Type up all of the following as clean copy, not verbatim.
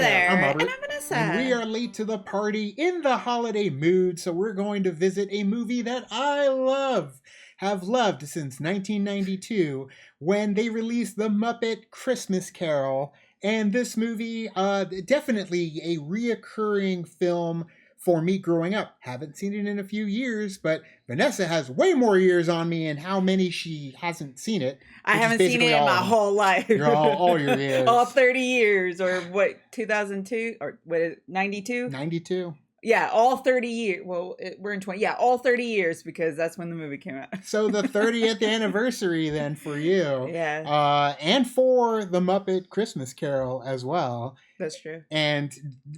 there. I'm Robert. And I'm Vanessa. And we are late to the party in the holiday mood, so we're going to visit a movie that I have loved since 1992, when they released the Muppet Christmas Carol. And this movie, definitely a reoccurring film for me growing up. Haven't seen it in a few years, but Vanessa has way more years on me, and how many she hasn't seen it. I haven't seen it in my whole life. All your years. All 30 years, or what, 2002? Or what is it, 92? 92. Yeah, all 30 years. Well, we're in 20. Yeah, all 30 years, because that's when the movie came out. So the 30th anniversary then for you. Yeah. And for the Muppet Christmas Carol as well. That's true. And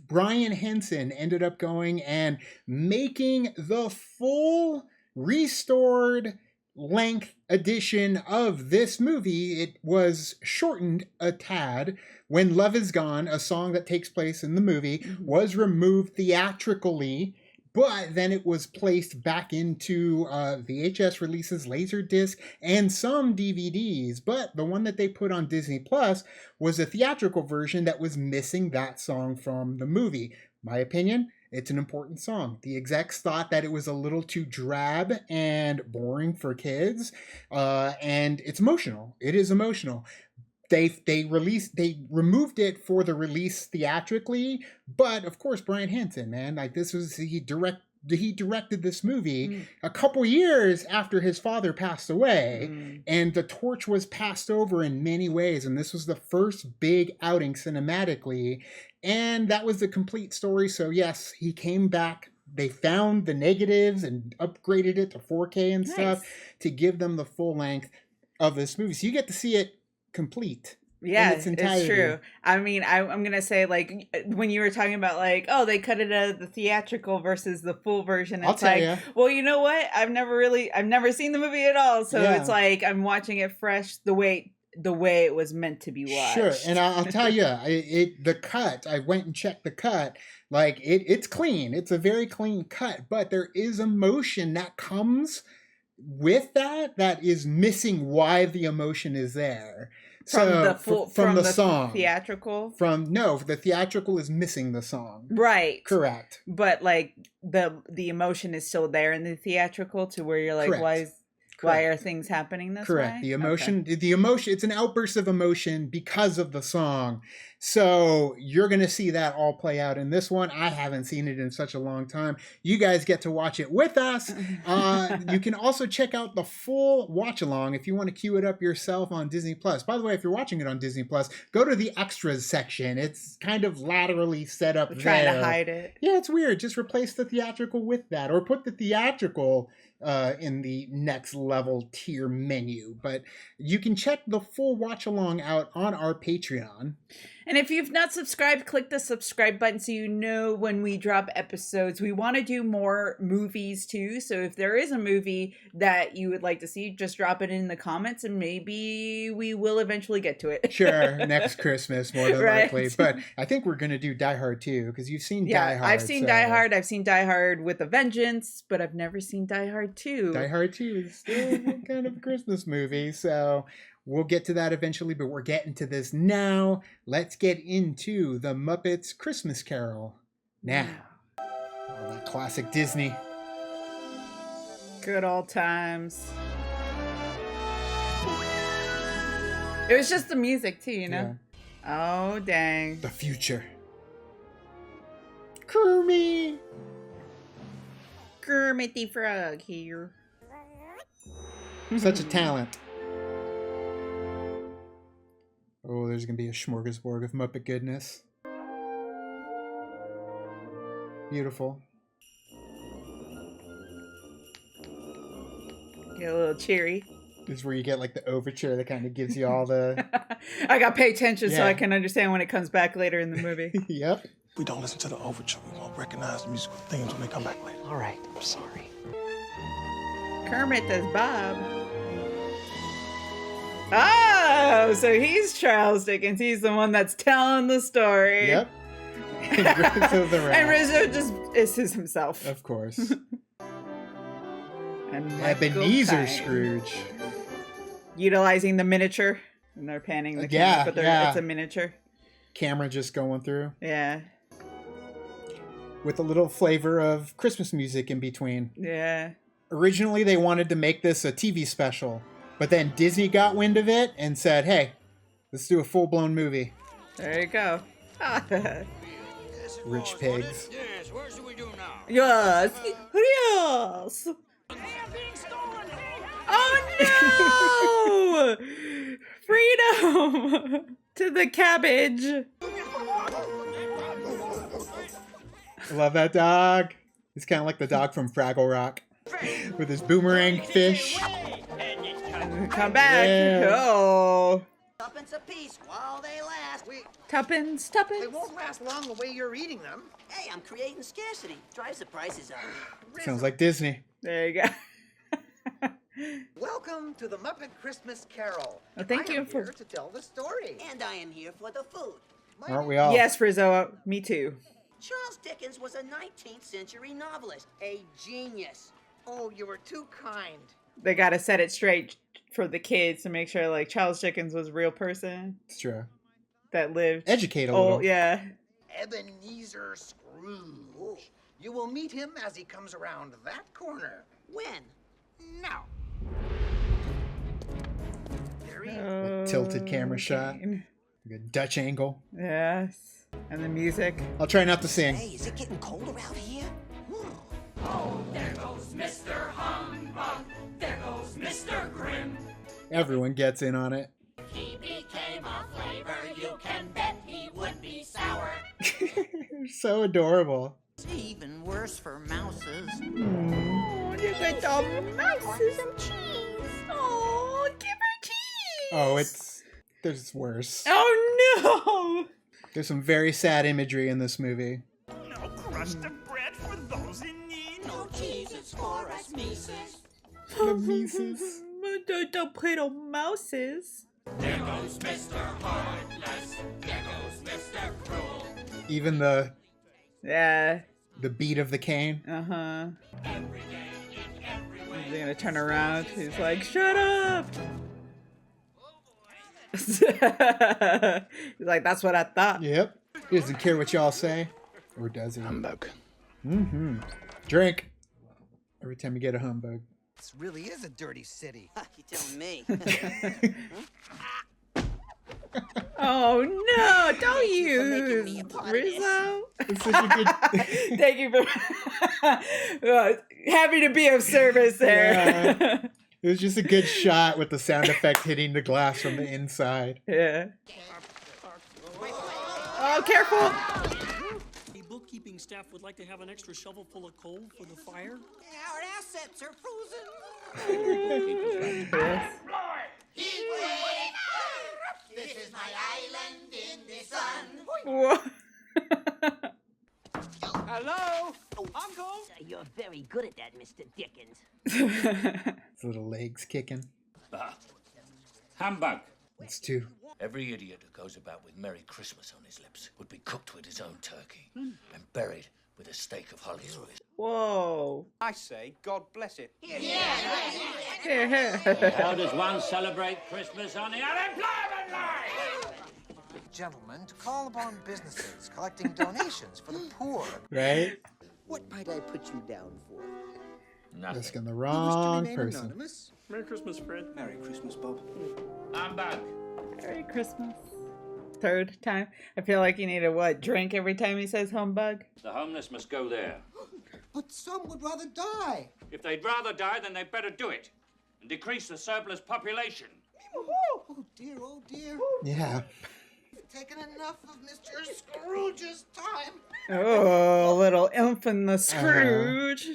Brian Henson ended up going and making the full restored length edition of this movie. It was shortened a tad when Love Is Gone, a song that takes place in the movie, was removed theatrically, but then it was placed back into VHS releases, Laserdisc, and some DVDs. But the one that they put on Disney Plus was a theatrical version that was missing that song from the movie. My opinion, it's an important song. The execs thought that it was a little too drab and boring for kids, and it's emotional. It is emotional. They removed it for the release theatrically, but of course Brian Henson, man, like he directed this movie a couple years after his father passed away, and the torch was passed over in many ways, and this was the first big outing cinematically, and that was the complete story. So yes, he came back. They found the negatives and upgraded it to 4K and stuff to give them the full length of this movie. So you get to see it complete. Yeah, it's true. I mean, I'm going to say, like, when you were talking about, like, oh, they cut it out of the theatrical versus the full version. It's like, well, you know what? I've never seen the movie at all. So it's like, I'm watching it fresh the way it was meant to be watched. Sure. And I'll tell you, the cut, I went and checked the cut. Like, it's clean. It's a very clean cut, but there is emotion that comes with that is missing why the emotion is there. From the song. Theatrical? The theatrical is missing the song. Right. Correct. But like the emotion is still there in the theatrical, to where you're like, Correct. Why are things happening this way? Correct. The emotion, it's an outburst of emotion because of the song. So you're going to see that all play out in this one. I haven't seen it in such a long time. You guys get to watch it with us. You can also check out the full watch along if you want to queue it up yourself on Disney Plus. By the way, if you're watching it on Disney Plus, go to the extras section. It's kind of laterally set up there. Trying to hide it. Yeah, it's weird. Just replace the theatrical with that, or put the theatrical in the next level tier menu. But you can check the full watch along out on our Patreon. And if you've not subscribed, click the subscribe button so you know when we drop episodes. We want to do more movies too. So if there is a movie that you would like to see, just drop it in the comments and maybe we will eventually get to it. Sure, next Christmas more than likely. But I think we're going to do Die Hard 2 because you've seen Die Hard. I've seen Die Hard. I've seen Die Hard with a Vengeance, but I've never seen Die Hard 2. Die Hard 2 is still kind of a Christmas movie, so we'll get to that eventually, but we're getting to this now. Let's get into the Muppets Christmas Carol now. Oh, that classic Disney. Good old times. It was just the music too, you know? Yeah. Oh, dang. The future. Kermit! Kermit the Frog here. Such a talent. Oh, there's going to be a smorgasbord of Muppet goodness. Beautiful. Get a little cheery. This is where you get like the overture that kind of gives you all the... I got to pay attention so I can understand when it comes back later in the movie. Yep. If we don't listen to the overture, we won't recognize the musical themes when they come back later. All right, I'm sorry. Kermit does Bob. Oh, so he's Charles Dickens. He's the one that's telling the story. Yep. And Rizzo just is himself. Of course. And Ebenezer Scrooge. Utilizing the miniature. And they're panning the camera, but it's a miniature. camera just going through. Yeah. With a little flavor of Christmas music in between. Yeah. Originally, they wanted to make this a TV special, but then Disney got wind of it and said, hey, let's do a full-blown movie. There you go. Rich pigs. Yes, what should we do now? Yes. Yes. Oh no! Freedom to the cabbage. I love that dog. He's kind of like the dog from Fraggle Rock with his boomerang fish. Come back. Yeah. Oh. Tuppence a piece while they last. Tuppence. They won't last long the way you're eating them. Hey, I'm creating scarcity. Drives the prices up. Sounds like Disney. There you go. Welcome to the Muppet Christmas Carol. Well, thank I you am for- here to tell the story. And I am here for the food. Aren't we all? Yes, Rizzo. Me too. Charles Dickens was a 19th century novelist, a genius. Oh, you were too kind. They gotta set it straight for the kids to make sure like Charles Dickens was a real person It's true. that lived. Educate a Oh little. yeah. Ebenezer Scrooge. You will meet him as he comes around that corner. When? Now. There he is. Tilted camera shot. Okay. Like a Dutch angle. Yes. And the music. I'll try not to sing. Hey, is it getting cold around here? Everyone gets in on it. He became a flavor, you can bet he would be sour. So adorable. Even worse for mouses. Oh, look at the mouses and cheese. Oh, give her cheese. Oh, there's worse. Oh no. There's some very sad imagery in this movie. No crust of bread for those in need. No cheese, it's for us Mises. The Mises. The little mouses. There goes Mr. Heartless. There goes Mr. Cruel. Even the Yeah. beat of the cane. Uh-huh. Every day in every way. He's gonna turn around. He's like, shut up. He's like, that's what I thought. Yep. He doesn't care what y'all say. Or does he? Humbug. Mm-hmm. Drink. Every time you get a humbug. This really is a dirty city. You telling me? Oh no, don't you for making me use a part of Rizzo. It's such a good... Thank you for happy to be of service there. Yeah. It was just a good shot with the sound effect hitting the glass from the inside. Yeah. Oh, careful. The bookkeeping staff would like to have an extra shovel full of coal for the fire. Our assets are frozen. Yes. This is my island in the sun. Whoa. Hello, Uncle. You're very good at that, Mr. Dickens. His little legs kicking. Humbug. That's two. Every idiot who goes about with Merry Christmas on his lips would be cooked with his own turkey and buried with a stake of hollies with his... Whoa. I say, God bless it. How does one celebrate Christmas on the unemployment line? Gentlemen, to call upon businesses collecting donations for the poor. Right? What might I put you down for? Nothing. Asking the wrong person. Anonymous? Merry Christmas, Fred. Merry Christmas, Bob. Humbug. Merry Christmas. Third time. I feel like you need a drink every time he says humbug. The homeless must go there. But some would rather die. If they'd rather die, then they'd better do it and decrease the surplus population. Oh dear, oh dear. Yeah. You've taken enough of Mr. Scrooge's time. Oh, little imp in the Scrooge.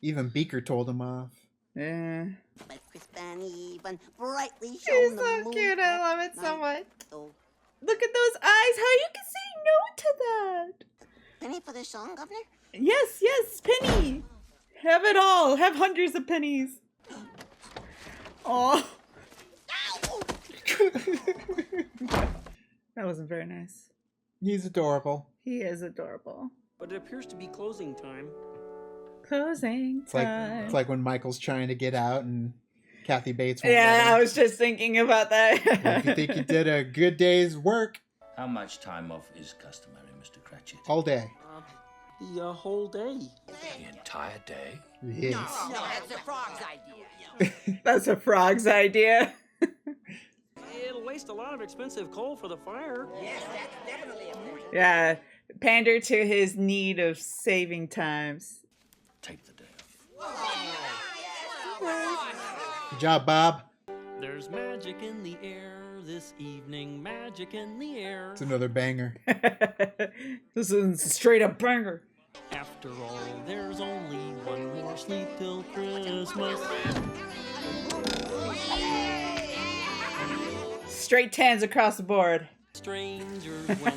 Even Beaker told him off. Yeah. Let crisp and even brightly He's shone the so moon cute. I love it so at much. night. Oh, Look at those eyes. How you can say no to that? penny for the song, Governor? Yes, yes, penny. Have it all. Have hundreds of pennies. Oh. That wasn't very nice. He's adorable. He is adorable. But it appears to be closing time. Closing time. It's like when Michael's trying to get out and Kathy Bates won't Yeah, let I him. was just thinking about that. If you think you did a good day's work, How much time off is customary, Mr. Cratchit? All day. The whole day. The entire day? Yes. No, that's the frog's idea. That's a frog's idea. It'll waste a lot of expensive coal for the fire. Yes, that's definitely a point. Yeah, pander to his need of saving times. Take the day off. Good job, Bob. There's magic in the air this evening. Magic in the air. It's another banger. This is a straight up banger. After all, there's only one more sleep till Christmas. Straight tens across the board. Strangers when...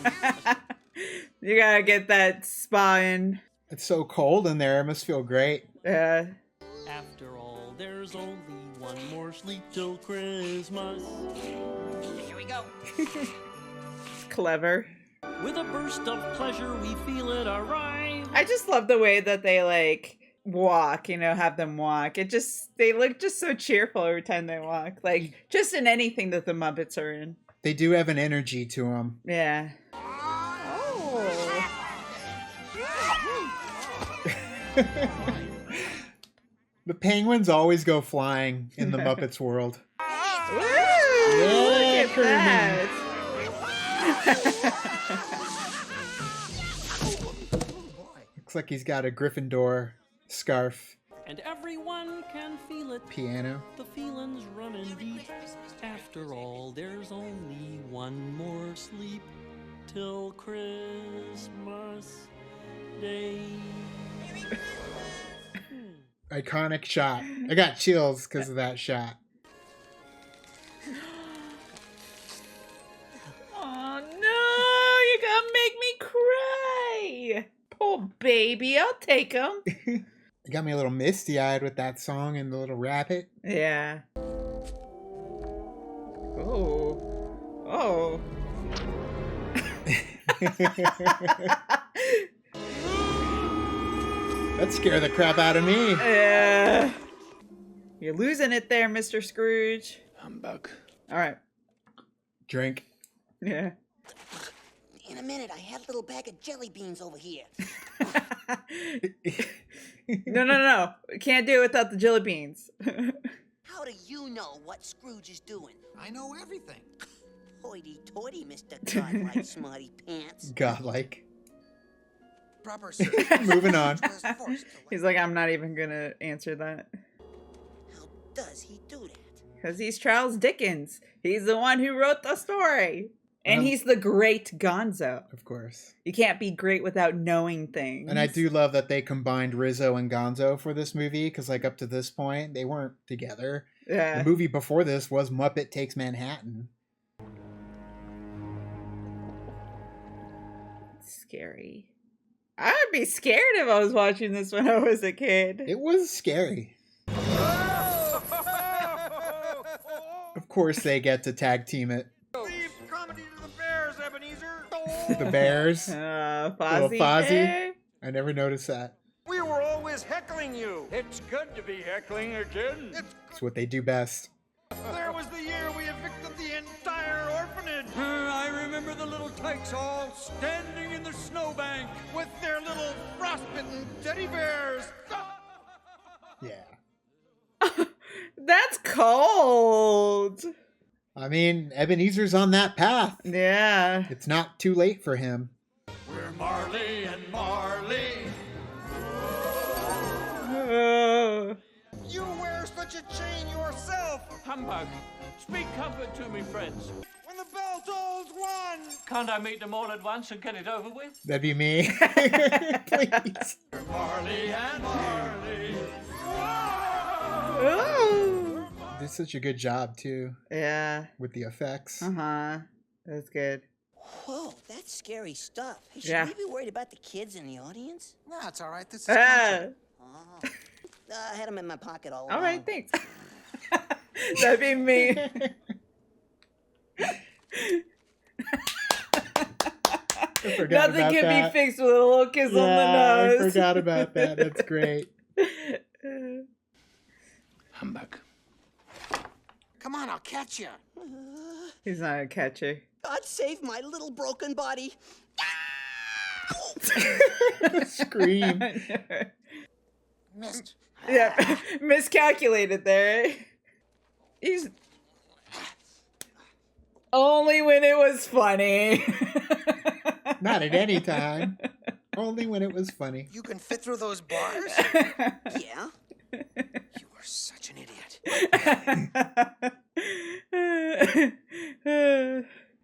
You gotta get that spa in. It's so cold in there. It must feel great. Yeah. After all, there's only one more sleep till Christmas. Here we go. Clever. With a burst of pleasure, we feel it arrive. I just love the way that they like walk, you know, have them walk. They look just so cheerful every time they walk. Like just in anything that the Muppets are in. They do have an energy to them. Yeah. The penguins always go flying in the Muppets world. Woo! Yeah, Look at that. Looks like he's got a Gryffindor scarf. And everyone can feel it. Piano. The feeling's running deep. After all, there's only one more sleep till Christmas Day. Iconic shot. I got chills because of that shot. Oh no, you're gonna make me cry. Poor baby, I'll take him. It got me a little misty-eyed with that song and the little rabbit. Yeah. Oh. Oh. That scared the crap out of me. Yeah. You're losing it there, Mr. Scrooge. Humbug. All right. Drink. Yeah. In a minute, I have a little bag of jelly beans over here. No. Can't do it without the jelly beans. How do you know what Scrooge is doing? I know everything. Hoity-toity, Mr. Godlike Smarty Pants. Godlike. Proper sir. Moving on. He's like, I'm not even gonna answer that. How does he do that? Because he's Charles Dickens. He's the one who wrote the story. And he's the great Gonzo. Of course. You can't be great without knowing things. And I do love that they combined Rizzo and Gonzo for this movie, because like up to this point, they weren't together. Yeah. The movie before this was Muppet Takes Manhattan. Scary. I would be scared if I was watching this when I was a kid. It was scary. Of course they get to tag team it. Leave comedy to the bears, Ebenezer. The Bears. Fozzie. Little Fozzie. Bear? I never noticed that. We were always heckling you. It's good to be heckling again. It's what they do best. There was the year we evicted the entire orphanage I remember the little tykes all standing in the snowbank. with their little frostbitten teddy bears. Yeah. That's cold. I mean, Ebenezer's on that path. Yeah. It's not too late for him. We're Marley and Marley. You wear such a chain yourself. Humbug. Speak comfort to me, friends. When the bell tolls one. Can't I meet them all at once and get it over with? That'd be me. Please. We're Marley and Marley. Ooh. Did such a good job, too, Yeah. with the effects. Uh-huh. That's good. Whoa, that's scary stuff. Hey, should Yeah. we be worried about the kids in the audience? No, it's all right. This is Ah. Oh. I had them in my pocket all All along. right, thanks. That'd be me. I forgot Nothing about can that. be fixed with a little kiss on the I nose. forgot about that. That's great. Humbug. Come on, I'll catch you. He's not a catcher. God save my little broken body. Scream. Missed. Yeah, miscalculated there. He's only when it was funny. Not at any time. Only when it was funny. You can fit through those bars? Yeah? You are such an idiot.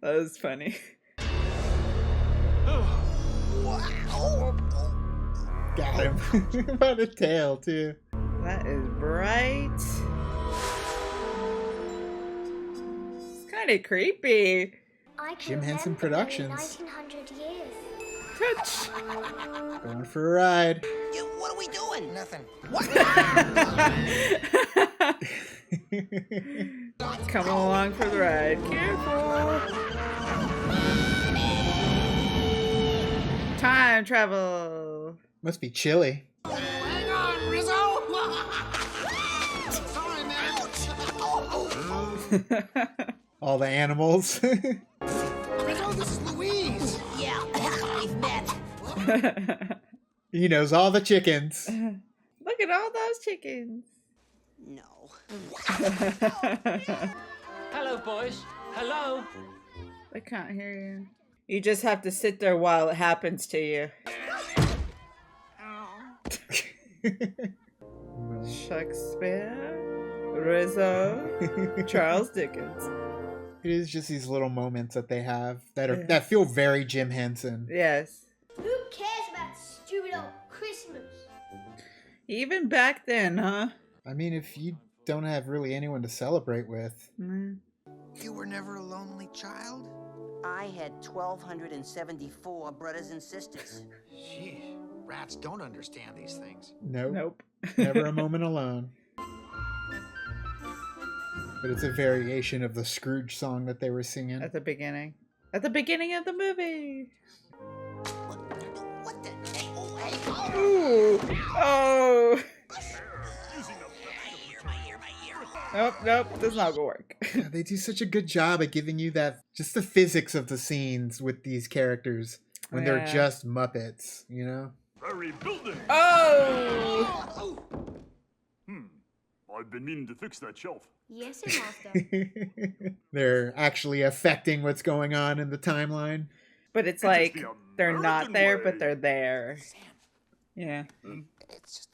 That was funny. Got him. What a tail, too. That is bright. It's kind of creepy. Jim Henson Productions. 1900 years. Touch. Going for a ride. What are we doing? Nothing. Come along for the ride. Careful. Time travel. Must be chilly. Hang on, Rizzo! Sorry, man. All the animals. Rizzo, this is Louise. Yeah, we've met. He knows all the chickens. Look at all those chickens. No. Hello, boys. Hello. I can't hear you. You just have to sit there while it happens to you. Shakespeare, Rizzo, Charles Dickens. It is just these little moments that they have that feel very Jim Henson. Yes. Who cares about stupid old Christmas? Even back then, huh? I mean, if you don't have really anyone to celebrate with. Mm. You were never a lonely child? I had 1,274 brothers and sisters. Gee, rats don't understand these things. Nope. Never a moment alone. But it's a variation of the Scrooge song that they were singing. At the beginning. At the beginning of the movie. What the? Hey, oh, hey, oh. Ooh. Oh. My ear. Nope. Does not work. Yeah, they do such a good job at giving you that, just the physics of the scenes with these characters when they're just Muppets, you know? Very building. Oh. I've been meaning to fix that shelf. Yes, Master. They're actually affecting what's going on in the timeline. But it's like they're not there, but they're there. Yeah. It's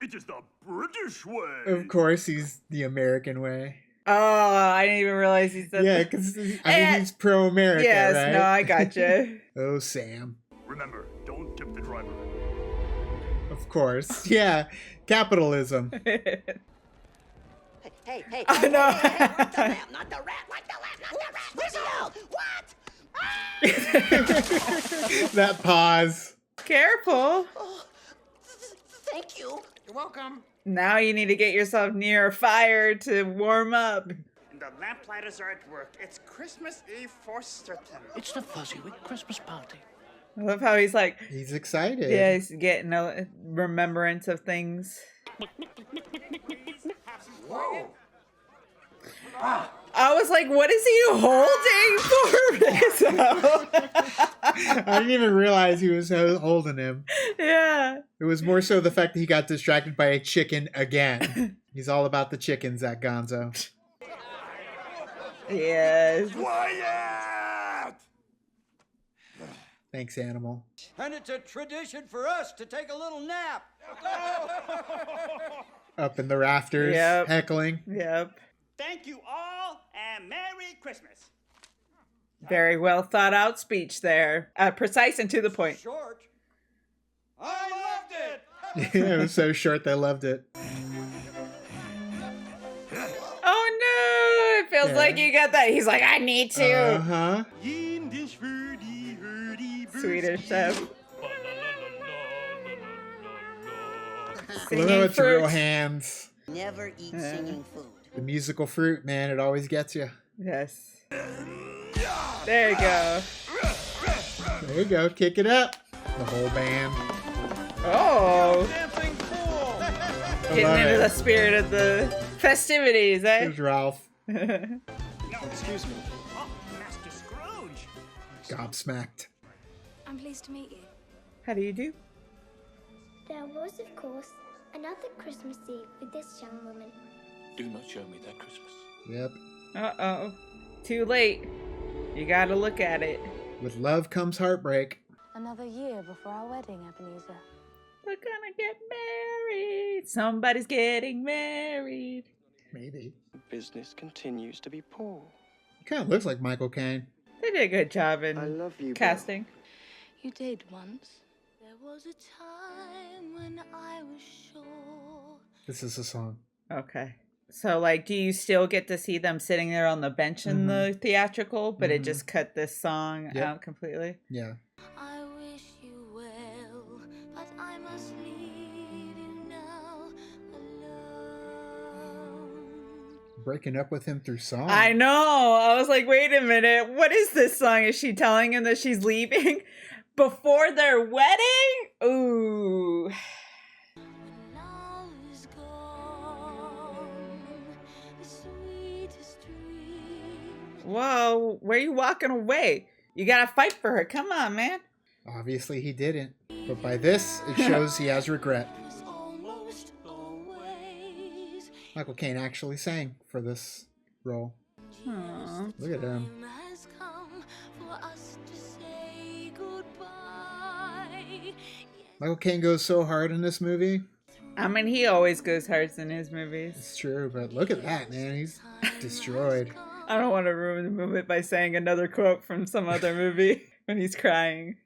just the British way. Of course, he's the American way. Oh, I didn't even realize he said Yeah, that. because he's pro-America, yes, right? no, I gotcha. Oh, Sam. Remember, don't tip the driver. Of course. Yeah, capitalism. Hey, Oh, no. hey, not the lamp, not the rat, Rizzo! What? That pause. Careful. Oh, thank you. You're welcome. Now you need to get yourself near a fire to warm up. The lamplighters are at work. It's Christmas Eve for certain. It's the Fuzzywick Christmas party. I love how he's like... He's excited. Yeah, he's getting a remembrance of things. Whoa. I was like, what is he holding for Rizzo? I didn't even realize he was holding him. Yeah. It was more so the fact that he got distracted by a chicken again. He's all about the chickens, that Gonzo. Yes. Quiet! Thanks, Animal. And it's a tradition for us to take a little nap. Up in the rafters, heckling. Yep. Thank you all, and Merry Christmas. Very well thought out speech there. Precise and to the point. Short. I loved it. Yeah, it was so short they loved it. Oh no! It feels like you got that. He's like, I need to. Uh-huh. Swedish chef. I love how it's real hands. Never eat singing food. The musical fruit, man, it always gets you. Yes. There you go. There you go, kick it up. The whole band. Oh. Getting into it. the spirit of the festivities, eh? There's Ralph. No Excuse me. Oh, Master Scrooge. Gobsmacked. I'm pleased to meet you. How do you do? There was, of course, another Christmas Eve with this young woman. Do not show me that Christmas. Yep. Uh-oh. Too late. You gotta look at it. With love comes heartbreak. Another year before our wedding, Ebenezer. We're gonna get married. Somebody's getting married. Maybe. Business continues to be poor. He kind of looks like Michael Caine. They did a good job in I love you, casting. You did once. There was a time when I was sure. This is a song. Okay. So, like, do you still get to see them sitting there on the bench in the theatrical, but it just cut this song out completely? Yeah. I wish you well, but I must leave you now alone. Breaking up with him through song. I know. I was like, wait a minute. What is this song? Is she telling him that she's leaving before their wedding? Ooh. Whoa, where are you walking away? You gotta fight for her. Come on, man. Obviously he didn't. But by this, it shows he has regret. Michael Caine actually sang for this role. Aww. Look at him. Michael Caine goes so hard in this movie. I mean, he always goes hard in his movies. It's true, but look at that, man. He's destroyed. I don't want to ruin the movie by saying another quote from some other movie when he's crying.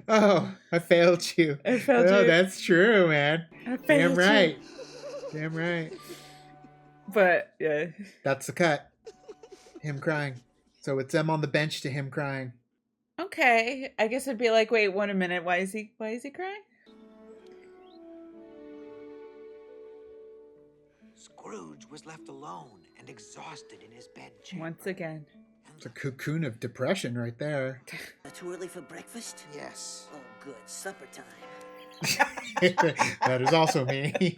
Oh, I failed you. I failed you. That's true, man. Damn right. Damn right. But, yeah. That's the cut. Him crying. So it's them on the bench to him crying. Okay. I guess it'd be like, wait, wait a minute. Why is he crying? Scrooge was left alone and exhausted in his bed chamber. Once again. It's a cocoon of depression right there. Too early for breakfast? Yes. Oh, good. Supper time. That is also me.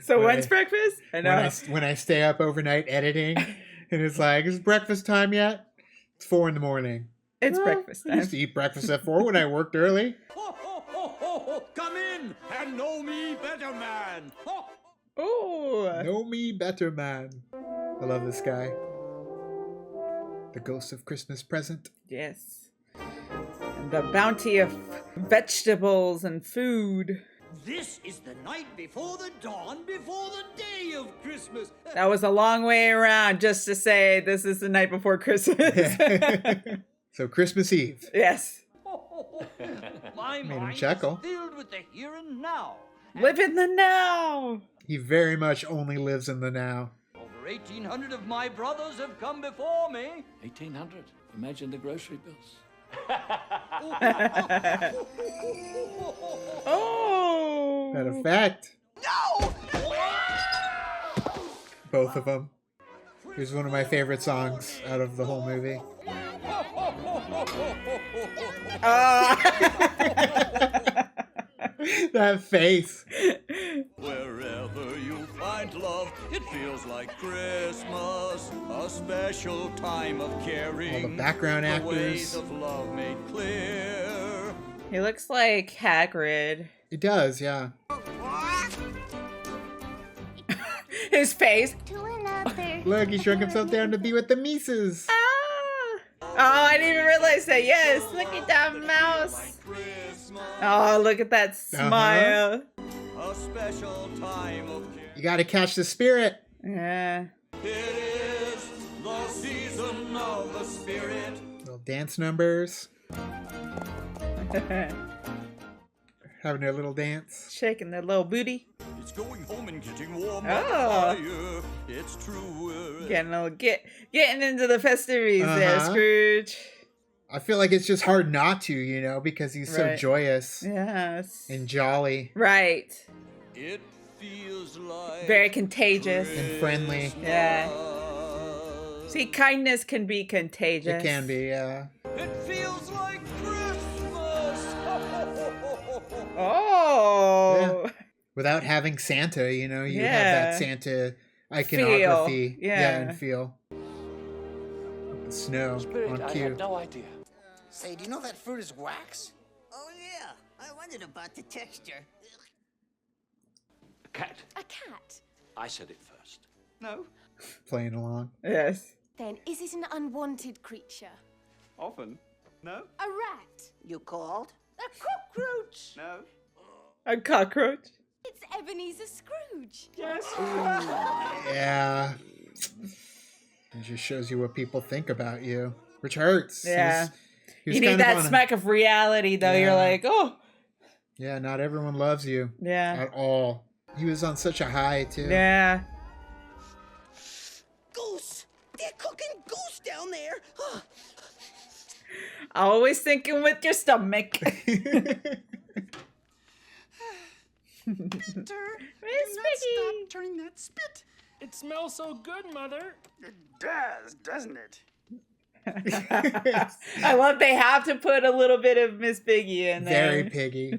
So when's breakfast? I know. When I stay up overnight editing, and it's like, is breakfast time yet? It's 4 a.m. It's breakfast time. I used to eat breakfast at 4 when I worked early. Ho, ho, ho, ho, ho. Come in and know me better, man. Ho. Oh, Know me better, man. I love this guy. The ghost of Christmas present. yes. And the bounty of vegetables and food. This is the night before the dawn, before the day of Christmas. That was a long way around just to say this is the night before Christmas. So Christmas Eve. Yes. My Made him mind chuckle. is filled with the here and now. Live in the now. He very much only lives in the now. Over 1,800 of my brothers have come before me. 1,800. Imagine the grocery bills. Oh. That effect. No! Both of them. Here's one of my favorite songs out of the whole movie. That face. Wherever you find love, it feels like Christmas, a special time of caring. All the background the ways actors. of love made clear. He looks like Hagrid. It does, yeah. His face. To another. Look, he shrunk himself down to be with the Mises. Oh, I didn't even realize that. Yes, look at that mouse. Oh, look at that smile. A special time of care. You gotta catch the spirit. Yeah. It is the season of the spirit. Little dance numbers. Having their little dance. Shaking their little booty. It's going home and getting warm. Oh. Fire. It's true. Getting into the festivities there, Scrooge. I feel like it's just hard not to, you know, because he's so Right. joyous Yes. and jolly Right. It feels like Very contagious. and friendly. Yeah. See, kindness can be contagious. It can be, It feels like Christmas. Oh. Yeah. Without having Santa, you know, you have Yeah. that Santa iconography. Feel. Yeah. And feel. Snow Spirit, on I cue. had no idea. Say, do you know that fruit is wax? Oh, yeah. I wondered about the texture. A cat. A cat? I said it first. No. Playing along. Yes. Then, is it an unwanted creature? Often. No. A rat? You called? A cockroach? No. A cockroach? It's Ebenezer Scrooge. Yes. Yeah. It just shows you what people think about you, which hurts. Yeah. He was You need kind of that on smack of reality, though. Yeah. You're like, oh. Yeah, not everyone loves you. Yeah. At all. He was on such a high, too. Yeah. Goose! They're cooking goose down there! Always thinking with your stomach. Peter, Miss do not stop turning that spit. It smells so good, Mother. It does, doesn't it? I love they have to put a little bit of Miss Piggy in there. Very piggy.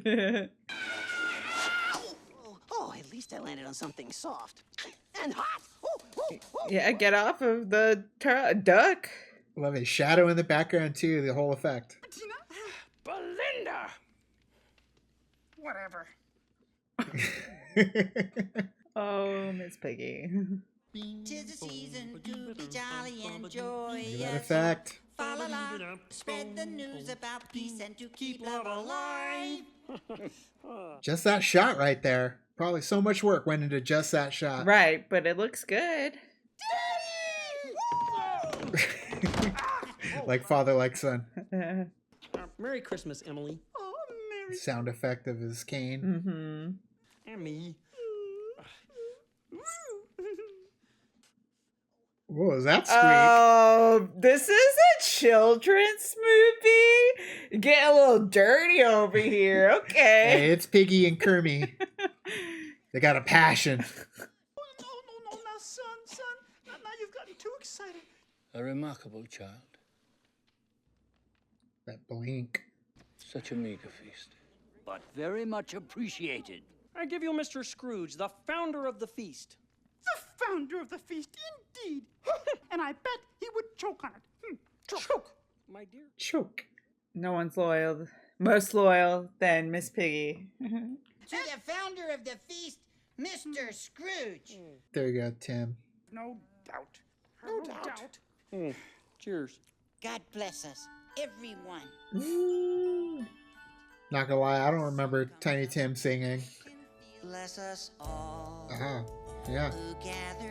Oh, at least I landed on something soft. And hot! Yeah, get off of the duck. Love it. Shadow in the background, too. The whole effect. Belinda! Whatever. Oh, Miss Piggy. Tis the season to be jolly and joyous. Look at that effect. Fa la la, spread the news about peace and to keep love alive. Just that shot right there. Probably so much work went into just that shot. Right, but it looks good. Like father, like son. Merry Christmas, Emily. Oh, Merry Sound effect of his cane. Mm-hmm. Emmy. Whoa, is that squeak? Oh, this is a children's movie. Getting a little dirty over here. Okay. Hey, it's Piggy and Kermie. They got a passion. No, now, son. Now you've gotten too excited. A remarkable child. That blink. Such a meager feast. But very much appreciated. I give you Mr. Scrooge, the founder of the feast. The founder of the feast, indeed. And I bet he would choke on it. Choke, my dear. Choke. No one's loyal. Most loyal than Miss Piggy. To the founder of the feast, Mr. Scrooge. There you go, Tim. No doubt. No doubt. Cheers. God bless us, everyone. Not gonna lie, I don't remember Tiny Tim singing. Bless us all. Yeah.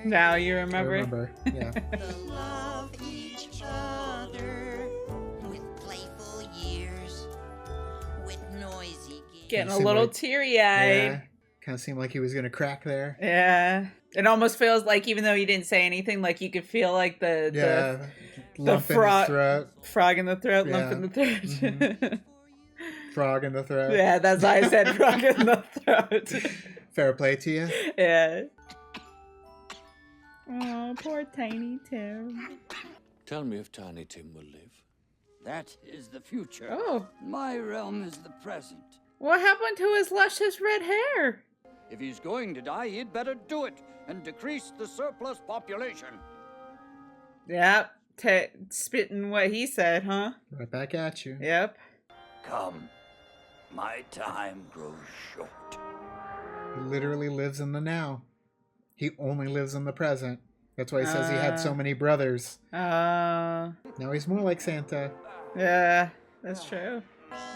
Now you I remember? remember. Yeah. To love each other with playful years, with noisy games. Getting a little teary-eyed. Yeah. Kind of seemed like he was gonna crack there. Yeah. It almost feels like, even though he didn't say anything, like you could feel like the lump in his throat. Frog in the throat, Yeah. lump in the throat. Mm-hmm. Frog in the throat. Yeah, that's why I said frog in the throat. Fair play to you. Yeah. Oh, poor Tiny Tim. Tell me if Tiny Tim will live. That is the future. Oh. My realm is the present. What happened to his luscious red hair? If he's going to die, he'd better do it and decrease the surplus population. Yep. Spitting what he said, huh? Right back at you. Yep. Come, my time grows short. He literally lives in the now. He only lives in the present. That's why he says he had so many brothers. Now he's more like Santa. Yeah, that's true.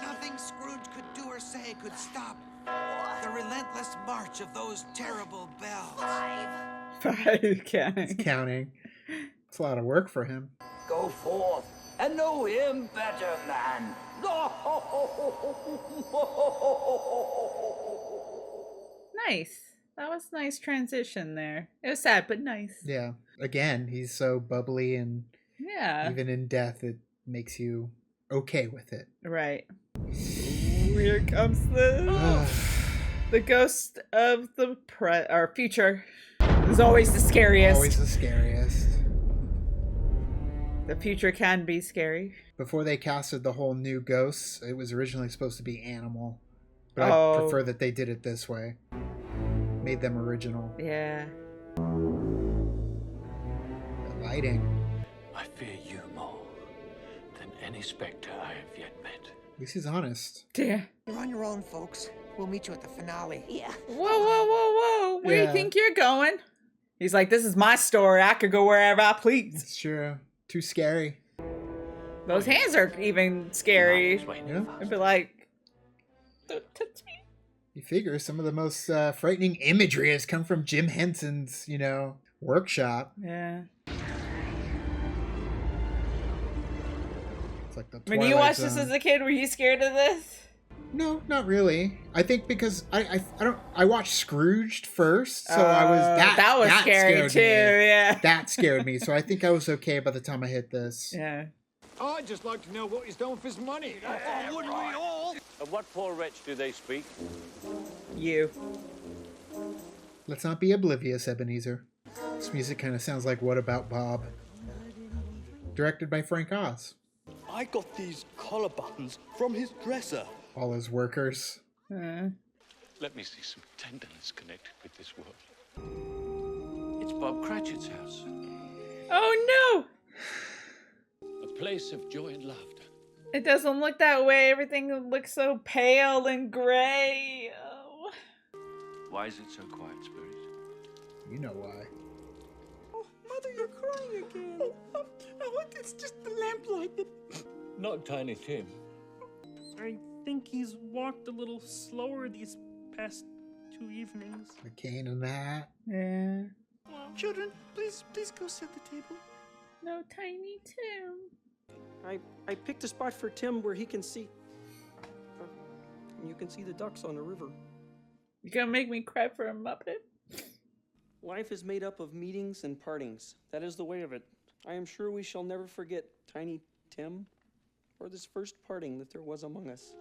Nothing Scrooge could do or say could stop the relentless march of those terrible bells. 5 counting. He's counting. It's a lot of work for him. Go forth and know him better, man. Nice. That was a nice transition there. It was sad, but nice. Yeah. Again, he's so bubbly and Yeah. even in death, it makes you okay with it. Right. Ooh, here comes the ghost of the our future. Is always the scariest. Always the scariest. The future can be scary. Before they casted the whole new ghosts, it was originally supposed to be animal. But I prefer that they did it this way. Made them original. Yeah. The lighting. I fear you more than any spectre I have yet met. At least he's honest. Yeah. You're on your own, folks. We'll meet you at the finale. Yeah. Whoa. Where do you think you're going? He's like, this is my story. I could go wherever I please. It's true. Too scary. Those hands are even scary. Yeah. I'd be like, don't touch me. You figure some of the most frightening imagery has come from Jim Henson's, workshop. Yeah. It's like the When you watched this as a kid, were you scared of this? No, not really. I think because I watched Scrooged first, so I was that was scary too. Yeah, that scared me. So I think I was okay by the time I hit this. Yeah. I'd just like to know what he's done with his money. Wouldn't we all? Of what poor wretch do they speak? You. Let's not be oblivious, Ebenezer. This music kind of sounds like What About Bob? Directed by Frank Oz. I got these collar buttons from his dresser. All his workers. Let me see some tenderness connected with this world. It's Bob Cratchit's house. Oh no! A place of joy and laughter. It doesn't look that way. Everything looks so pale and gray. Oh. Why is it so quiet, Spirit? You know why. Oh, Mother, you're crying again. Oh, it's just the lamplight that... Not Tiny Tim. I think he's walked a little slower these past 2 evenings. The cane and that. Yeah. Children, please go set the table. No Tiny Tim. I picked a spot for Tim where he can see. You can see the ducks on the river. You gonna make me cry for a Muppet? Life is made up of meetings and partings. That is the way of it. I am sure we shall never forget Tiny Tim, or this first parting that there was among us.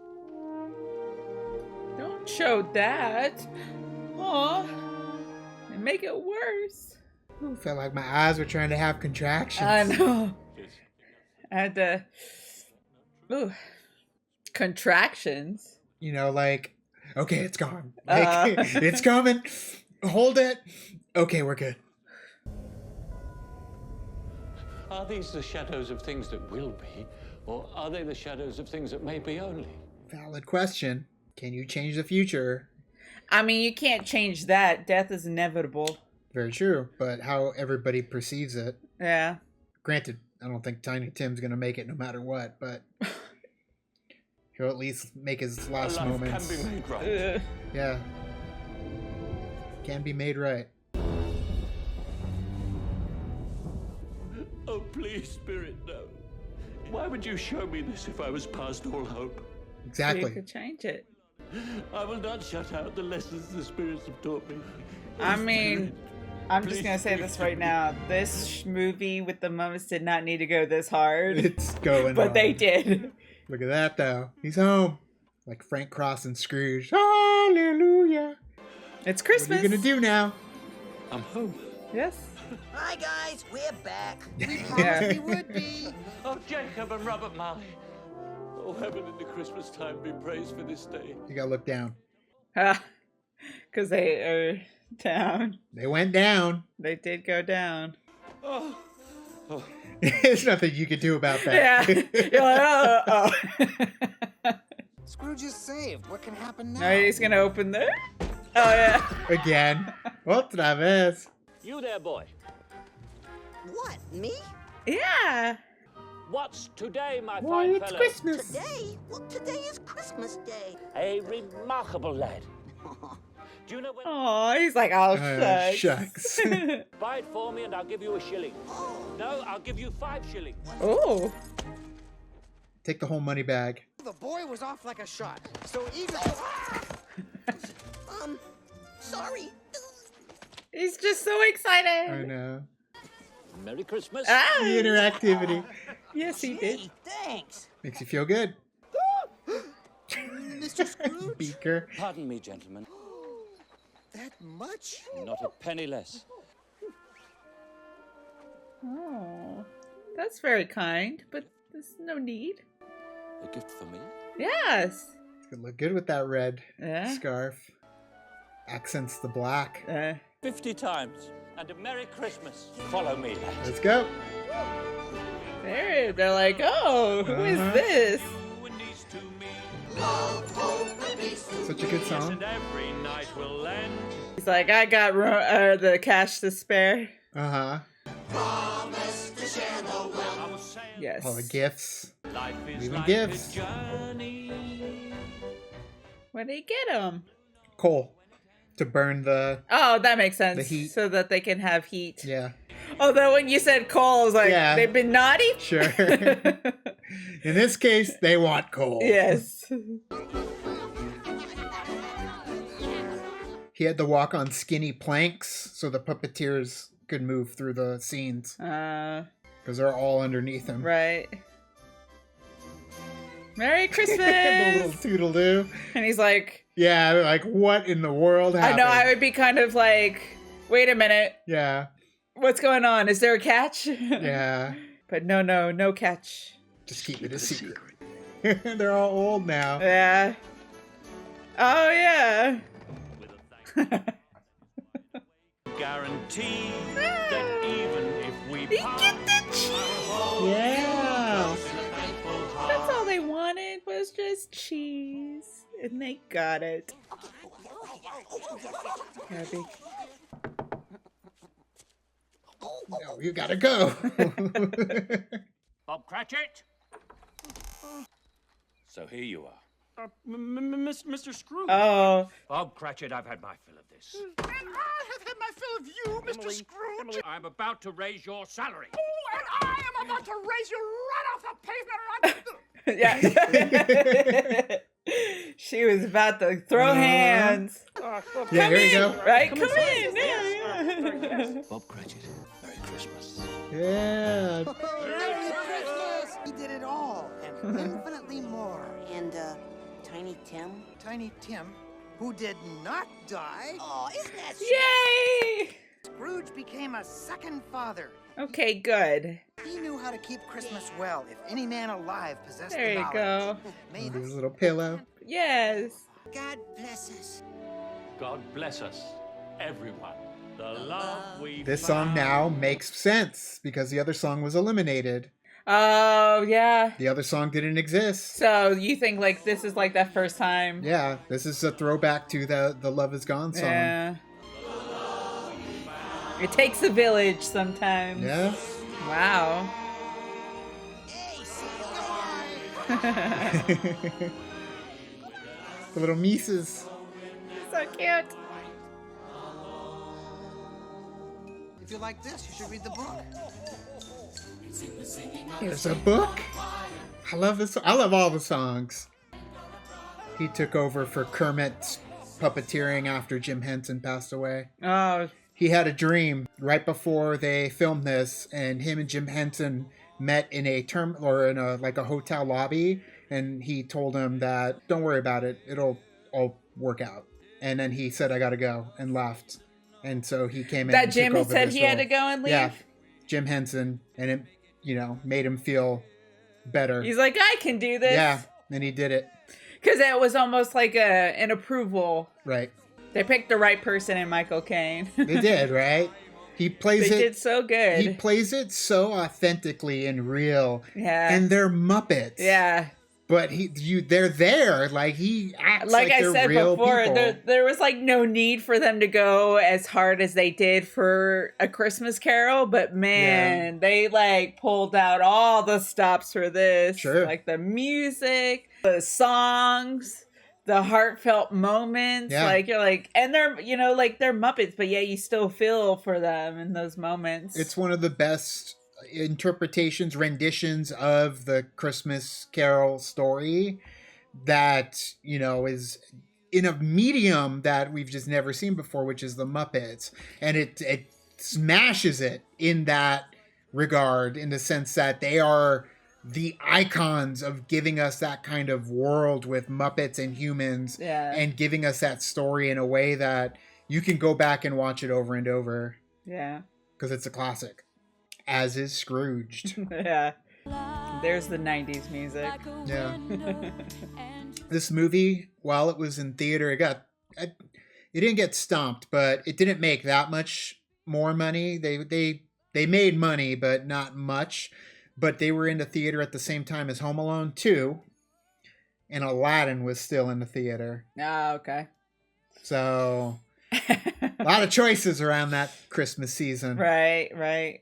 Don't show that. Aw. And make it worse. Ooh, felt like my eyes were trying to have contractions. I know. I had to... Ooh. Contractions? Like, okay, it's gone. Like, it's coming. Hold it. Okay, we're good. Are these the shadows of things that will be, or are they the shadows of things that may be only? Valid question. Can you change the future? I mean, you can't change that. Death is inevitable. Very true, but how everybody perceives it. Yeah. Granted, I don't think Tiny Tim's gonna make it no matter what, but he'll at least make his last moments. Can be made right. Yeah. Can be made right. Oh, please, Spirit, no. Why would you show me this if I was past all hope? Exactly. So you could change it. I will not shut out the lessons the spirits have taught me. I mean, I'm just gonna say this right now. This movie with the Muppets did not need to go this hard. It's going but on. they did. Look at that, though. He's home. Like Frank Cross and Scrooge. Hallelujah. It's Christmas. What are you gonna do now? I'm home. Yes. Hi, guys. We're back. We promised we would be. Oh, Jacob and Robert Marley. Oh, heaven in the Christmas time be praised for this day. You gotta look down. Because they are down. They went down. They did go down. Oh. There's nothing you can do about that. Yeah. You're like, Scrooge is saved. What can happen now? No, he's gonna open the... Oh, yeah. Again. Otra vez. You there, boy. What, me? Yeah. What's today, my Boy, fine it's fellow? Christmas. Today? Well, today is Christmas Day. A remarkable lad. Do you know when... Oh, he's like, oh, Shucks. Buy it for me and I'll give you a shilling. No, I'll give you 5 shillings. Oh. Take the whole money bag. The boy was off like a shot. So even... Sorry. He's just so excited. I know. Merry Christmas. Ah. The interactivity. Yes, he did. Thanks. Makes you feel good. Mr. Scrooge? Beaker. Pardon me, gentlemen. That much? Not a penny less. Oh, that's very kind, but there's no need. A gift for me? Yes. It's gonna look good with that red scarf. Accents the black. 50 times. And a Merry Christmas. Follow me, lads. Let's go. They're like, oh, who is this? Such a good song. He's like, I got the cash to spare. Uh-huh. Yes. All the gifts. Leaving gifts. Where'd he get them? Coal. To burn the... Oh, that makes sense. The heat. So that they can have heat. Yeah. Although when you said coal, I was like, they've been naughty? Sure. In this case, they want coal. Yes. He had to walk on skinny planks so the puppeteers could move through the scenes. Because they're all underneath him. Right. Merry Christmas! The little toodaloo. And he's like... Yeah, like, what in the world happened? I know, I would be kind of like, wait a minute. Yeah. What's going on? Is there a catch? Yeah. But no catch. Just keep it a secret. They're all old now. Yeah. Oh, yeah. Guarantee that even if we part, get the cheese. Yeah. That's all they wanted was just cheese. And they got it. Happy. No, you gotta go. Bob Cratchit? So here you are. Mr. Scrooge. Oh. Bob Cratchit, I've had my fill of this. And I have had my fill of you, Mr. Scrooge. I'm about to raise your salary. Oh, and I am about to raise you right off the pavement. Yeah. She was about to throw hands. Yeah, Come here you in, go. right? Come in. Yeah. Bob Cratchit, Merry Christmas. Yeah. Merry Christmas! He did it all, and infinitely more. And, Tiny Tim? Tiny Tim, who did not die. Oh, isn't that Yay! Scrooge became a second father. Okay, good. He knew how to keep Christmas well if any man alive possessed There the you knowledge. go. May His little pillow. Yes. God bless us. God bless us, everyone. The love we This song now makes sense because the other song was eliminated. Oh, yeah. The other song didn't exist. So you think like this is like that first time? Yeah, this is a throwback to the Love Is Gone song. Yeah. It takes a village sometimes. Yeah. Wow. The little Mises. So cute. If you like this, you should read the book. Here's a book. I love this. I love all the songs. He took over for Kermit's puppeteering after Jim Henson passed away. Oh. He had a dream right before they filmed this, and him and Jim Henson met in a like a hotel lobby, and he told him that don't worry about it, it'll all work out. And then he said, I gotta go, and left. And so he came in. That and Jim took over said this he had role. to go and leave? Yeah, Jim Henson, and it, made him feel better. He's like, I can do this. Yeah, and he did it. Because it was almost like an approval. Right. They picked the right person in Michael Caine. They did, right? He plays They did so good. He plays it so authentically and real. Yeah. And they're Muppets. Yeah. But they're there. Like, he acts like I they're said real before, people. there was like no need for them to go as hard as they did for A Christmas Carol, but man, they like pulled out all the stops for this. Sure. Like the music, the songs, the heartfelt moments. Yeah. Like you're like, and they're, like they're Muppets, but yeah, you still feel for them in those moments. It's one of the best renditions of the Christmas Carol story that, is in a medium that we've just never seen before, which is the Muppets. And it smashes it in that regard, in the sense that they are the icons of giving us that kind of world with Muppets and humans, and giving us that story in a way that you can go back and watch it over and over. Yeah. Because it's a classic. As is Scrooged. Yeah. There's the 90s music. Yeah. This movie, while it was in theater, it didn't get stomped, but it didn't make that much more money. They made money, but not much. but they were in the theater at the same time as Home Alone 2, and Aladdin was still in the theater. Oh, okay. So, a lot of choices around that Christmas season. Right.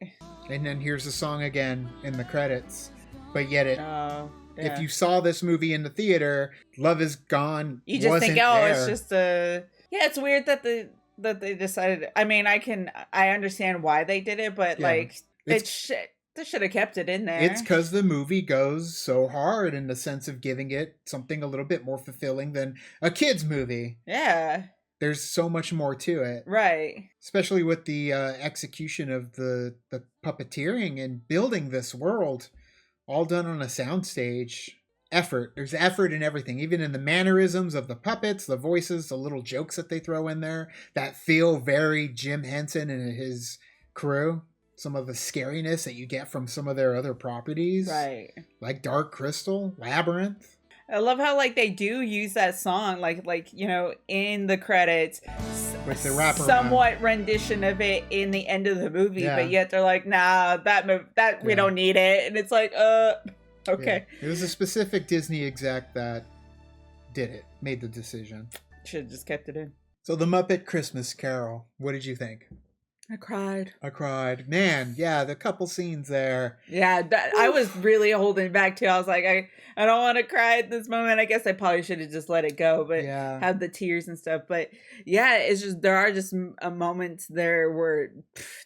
And then here's the song again in the credits. But yet if you saw this movie in the theater, Love Is Gone you just wasn't think, there. It's just it's weird that they decided. I mean, I understand why they did it, but they should have kept it in there. It's because the movie goes so hard in the sense of giving it something a little bit more fulfilling than a kid's movie. Yeah. There's so much more to it. Right. Especially with the execution of the puppeteering and building this world. All done on a soundstage. Effort. There's effort in everything. Even in the mannerisms of the puppets, the voices, the little jokes that they throw in there that feel very Jim Henson and his crew. Some of the scariness that you get from some of their other properties. Right. Like Dark Crystal, Labyrinth. I love how they do use that song in the credits with the wraparound. Somewhat rendition of it in the end of the movie, but yet they're like, nah, we don't need it, and it's like, okay. Yeah. It was a specific Disney exec that made the decision. Should have just kept it in. So the Muppet Christmas Carol, what did you think? I cried. Man, yeah, the couple scenes there. Yeah, I was really holding back too. I was like, I don't want to cry at this moment. I guess I probably should have just let it go, but have the tears and stuff. But yeah, it's just, there are just moments there where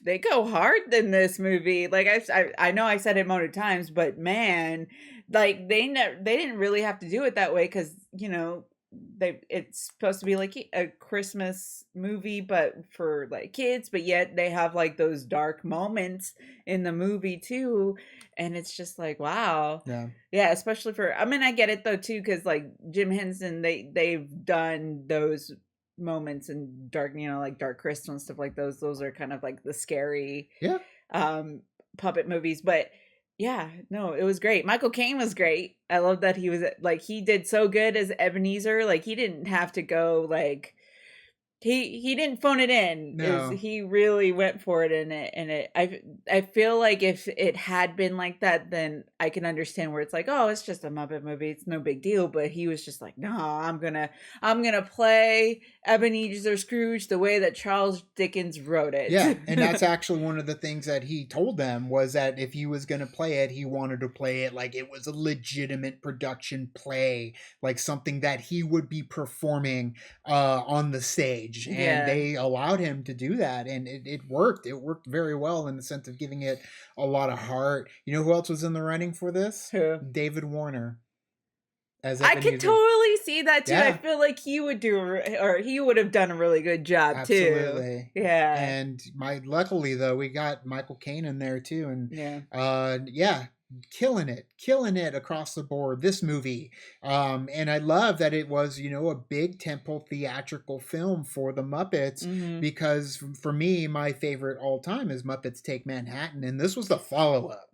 they go hard in this movie. Like I know I said it multiple times, but man, they didn't really have to do it that way because, it's supposed to be like a Christmas movie but for kids, but yet they have those dark moments in the movie too, and it's just wow. Yeah, especially I get it though too, because Jim Henson, they've done those moments in Dark Dark Crystal and stuff like those are kind of the scary puppet movies, but yeah, no, it was great. Michael Caine was great. I love that he was he did so good as Ebenezer. He didn't have to go he didn't phone it in. No. He really went for it in it. And I feel like if it had been like that, then I can understand where it's it's just a Muppet movie. It's no big deal. But he was just no, I'm gonna play Ebenezer Scrooge the way that Charles Dickens wrote it. Yeah, and that's actually one of the things that he told them was that if he was gonna play it, he wanted to play it like it was a legitimate production play, like something that he would be performing on the stage. And they allowed him to do that, and it worked. It worked very well in the sense of giving it a lot of heart. You know who else was in the running for this? Who? David Warner. I could totally see that too. Yeah. I feel like he would he would have done a really good job. Absolutely. Too. Yeah. And luckily though, we got Michael Caine in there too, and killing it across the board, this movie. And I love that it was, a big temple theatrical film for the Muppets, because for me, my favorite all time is Muppets Take Manhattan, and this was the follow-up.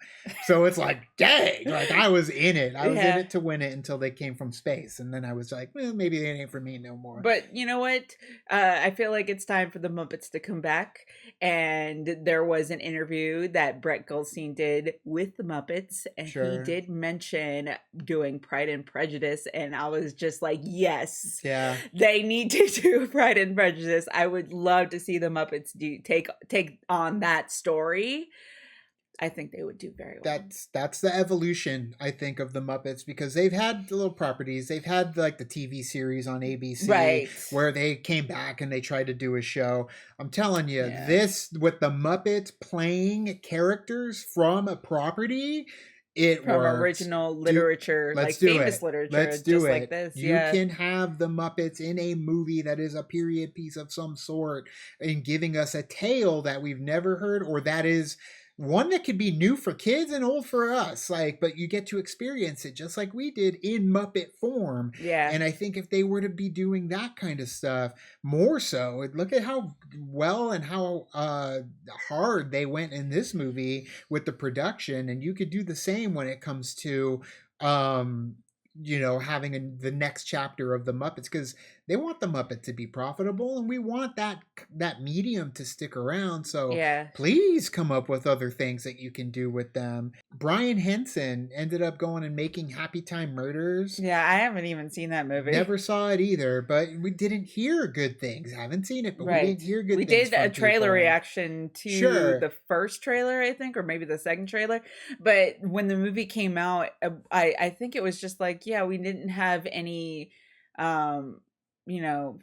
So it's dang, I was in it. I was in it to win it until they came from space, and then I was like, well, maybe it ain't for me no more. But you know what? I feel like it's time for the Muppets to come back, and there was an interview that Brett Goldstein did with the Muppets, and he did mention doing Pride and Prejudice, and I was just like, yes, they need to do Pride and Prejudice. I would love to see the Muppets take on that story. I think they would do very well. That's the evolution, I think, of the Muppets, because they've had the little properties. They've had the TV series on ABC, where they came back and they tried to do a show. I'm telling you, this with the Muppets playing characters from a property, it from works. Original literature, famous literature. Let's do it. Like this. You can have the Muppets in a movie that is a period piece of some sort, and giving us a tale that we've never heard, or that is one that could be new for kids and old for us, but you get to experience it just like we did in Muppet form. Yeah. And I think if they were to be doing that kind of stuff more so, look at how well and how hard they went in this movie with the production, and you could do the same when it comes to having the next chapter of the Muppets, because they want the Muppet to be profitable, and we want that medium to stick around. So please come up with other things that you can do with them. Brian Henson ended up going and making Happy Time Murders. Yeah, I haven't even seen that movie. Never saw it either, but we didn't hear good things. Haven't seen it, but we didn't hear good things. We did a trailer reaction to the first trailer, I think, or maybe the second trailer. But when the movie came out, I think it was just like, we didn't have any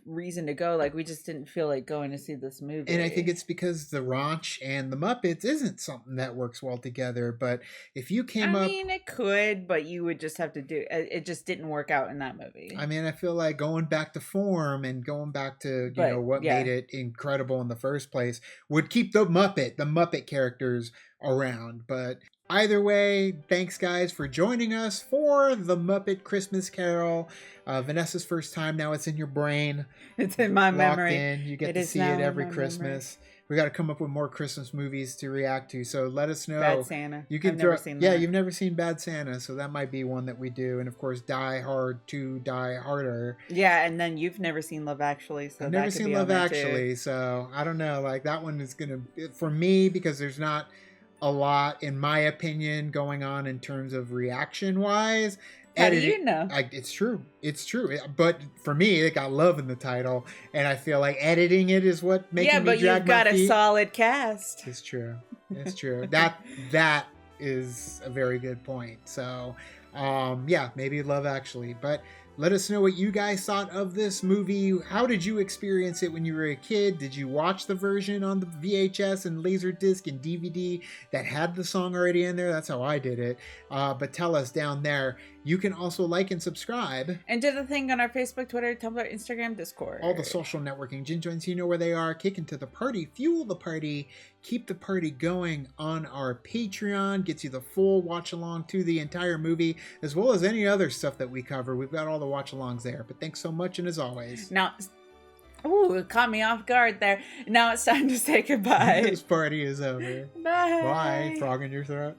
reason to go. Like, we just didn't feel like going to see this movie. And I think it's because the Ranch and the Muppets isn't something that works well together. But if you came up... I mean, it could, but you would just have to do... It just didn't work out in that movie. I mean, I feel like going back to form and going back to, what made it incredible in the first place would keep the Muppet characters around. But... either way, thanks guys for joining us for the Muppet Christmas Carol. Vanessa's first time, now it's in your brain. It's in my memory. You get to see it every Christmas. We got to come up with more Christmas movies to react to. So let us know. Bad Santa. You can never seen that. Yeah, you've never seen Bad Santa, so that might be one that we do. And of course, Die Hard 2, Die Harder. Yeah, and then you've never seen Love Actually, so I've never seen Love Actually, so I don't know. Like that one is gonna, for me, because there's not a lot, in my opinion, going on in terms of reaction wise. How do you know? It's true. But for me, it got love in the title, and I feel like editing it is what making me drag my feet. Yeah, but you've got a solid cast. It's true. It's true. that is a very good point. So, maybe Love Actually, but. Let us know what you guys thought of this movie. How did you experience it when you were a kid? Did you watch the version on the VHS and Laserdisc and DVD that had the song already in there? That's how I did it. But tell us down there. You can also like and subscribe. And do the thing on our Facebook, Twitter, Tumblr, Instagram, Discord. All the social networking gin joints, you know where they are. Kick into the party, fuel the party, keep the party going on our Patreon. Gets you the full watch along to the entire movie, as well as any other stuff that we cover. We've got all the watch alongs there. But thanks so much, and as always. Now, it caught me off guard there. Now it's time to say goodbye. This party is over. Bye. Bye. Frog in your throat.